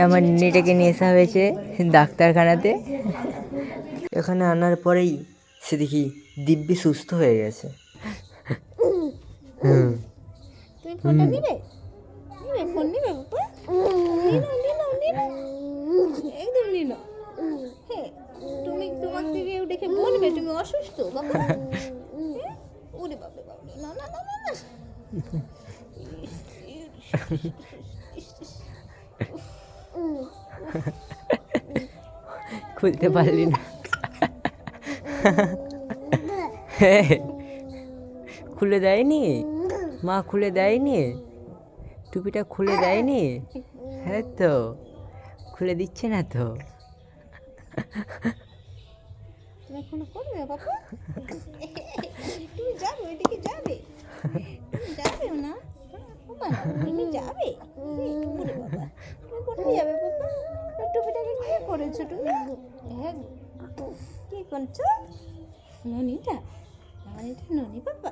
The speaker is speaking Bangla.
আমার নিনিটাকে নিয়ে আসা হয়েছে ডাক্তারখানাতে। এখানে আনার পরেই সে দেখি দিব্যি সুস্থ হয়ে গেছে। তুমি ফোনটা নিবে? নিবে ফোন নিবে বাবা? নিনো নিনো নিনো, একদম নিনো। হ্যাঁ, তুমি তোমাকে কেউ দেখে বলবে তুমি অসুস্থ বাবা? হ্যাঁ? ওরে বাবা বাবা, না না না না না। খুলতে পারলি না? খুলে দেয়নি মা, খুলে দেয়নি টুপিটা, খুলে দেয়নি? হ্যাঁ তো, খুলে দিচ্ছে না তো। তুমি এখনো করবে বাবা? তুমি যাবে ওইদিকে যাবে? তুমি যাবেও না? বাবা না, তুমি যাবে? ওরে বাবা, তুমি কোথায় যাবে বাবা? টুপিটাকে কি করেছো তুমি? হ্যাঁ, কি করছো? ননিটা? আমার এটা ননি বাবা।